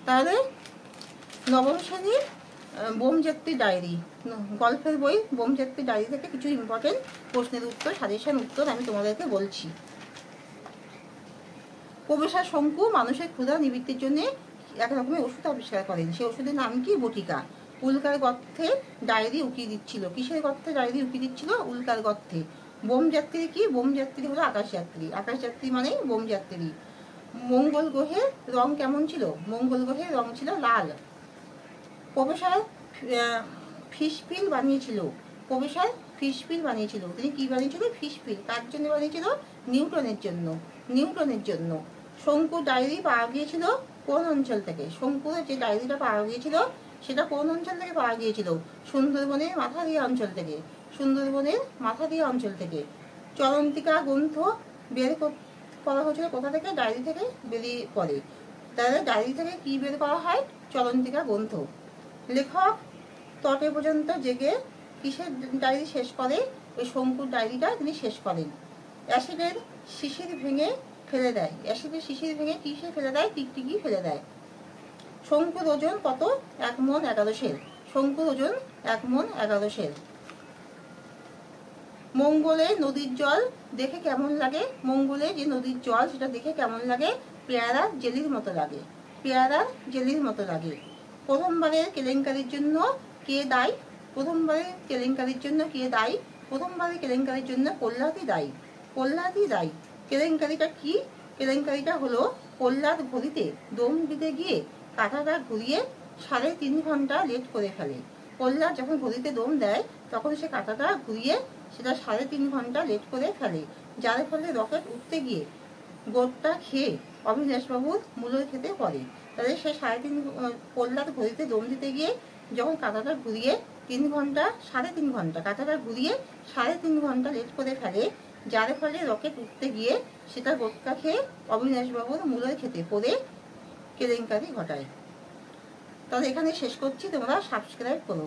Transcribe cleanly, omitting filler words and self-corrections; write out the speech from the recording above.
তাহলে নবম শ্রেণীর বোমযাত্রী ডায়েরি, গল্পের বই বোমযাত্রী ডায়েরি থেকে কিছু ইম্পর্টেন্ট প্রশ্নের উত্তর, সাজেশন উত্তর আমি তোমাদেরকে বলছি। প্রফেসর শঙ্কু মানুষের ক্ষুধা নিবৃত্তির জন্য এক রকমের ওষুধ আবিষ্কার করেন। সেই ওষুধের নাম কি? বটিকা। উল্কার গর্তে ডায়েরি উকিয়ে দিচ্ছিল। কিসের গর্তে ডায়েরি উকিয়ে দিচ্ছিল? উল্কার গর্তে। বোমযাত্রী কি? বোমযাত্রী হলো আকাশযাত্রী। আকাশযাত্রী মানে বোমযাত্রী। মঙ্গল গ্রহের রং কেমন ছিল? মঙ্গল গ্রহের রং ছিল লাল। প্রফেসর ফিশপিল বানিয়েছিল। প্রফেসর ফিশপিল বানিয়েছিল। তিনি কি বানিয়েছিল? ফিশপিল। কার জন্য বানিয়েছিল? নিউটনের জন্য। নিউটনের জন্য। শঙ্কুর ডায়েরি পাওয়া গিয়েছিল কোন অঞ্চল থেকে? শঙ্কুর যে ডায়েরিটা পাওয়া গিয়েছিল সেটা কোন অঞ্চল থেকে পাওয়া গিয়েছিল? সুন্দরবনের মাথাদিয়া অঞ্চল থেকে। সুন্দরবনের মাথাদিয়া অঞ্চল থেকে। চলন্তিকা গ্রন্থ বের করা হয়েছিল কোথা থেকে? ডায়েরি থেকে বেরিয়ে পড়ে। তাহলে ডায়েরি থেকে কি বের করা হয়? চলন্তিকা গ্রন্থ। লেখক তটে পর্যন্ত জেগে কিসের ডায়েরি শেষ করে? ওই শঙ্কুর ডায়েরিটা তিনি শেষ করেন। অ্যাসিডের শিশির ভেঙে ফেলে দেয়। অ্যাসিডের শিশির ভেঙে কিসে ফেলে দেয়? টিকটিকি ফেলে দেয়। শঙ্কুর ওজন কত? 1 মণ 11 সের। শঙ্কুর ওজন 1 মণ 11 সের। মঙ্গলে নদীর জল দেখে কেমন লাগে? মঙ্গলে যে নদীর জল সেটা দেখে কেমন লাগে? পেয়ারার জেলির মতো লাগে। পেয়ারার জেলির মতো লাগে। প্রথমবারের কেলেঙ্কারির জন্য কে দায়ী? প্রথমবারের কেলেঙ্কারির জন্য কে দায়ী? প্রথমবারের কেলেঙ্কারির জন্য প্রহ্লাদই দায়ী। প্রহ্লাদই দায়ী। কেলেঙ্কারিটা কি? কেলেঙ্কারিটা হলো প্রহ্লাদ ঘড়িতে দম দিতে গিয়ে কাঁটাটা ঘুরিয়ে 3.5 ঘন্টা লেট করে ফেলে। প্রহ্লাদ যখন ঘড়িতে দম দেয় তখন সে কাঁটাটা ঘুরিয়ে সেটা 3.5 ঘন্টা লেট করে ফেলে, যার ফলে রকেট উঠতে গিয়ে গোটটা খেয়ে অবিনাশবাবুর মূলর খেতে পড়ে। তাহলে সে 3.5 প্রহ্লাদ ঘড়িতে দম দিতে গিয়ে যখন কাঁটাটা ঘুরিয়ে 3 ঘন্টা 3.5 ঘন্টা কাঁটাটা ঘুরিয়ে 3.5 ঘন্টা লেট করে ফেলে, যার ফলে রকেট উঠতে গিয়ে সেটা গোটকা খেয়ে অবিনাশবাবুর মূলর খেতে পড়ে কেলেঙ্কারি ঘটায়। তাহলে এখানে শেষ করছি, তোমরা সাবস্ক্রাইব করো।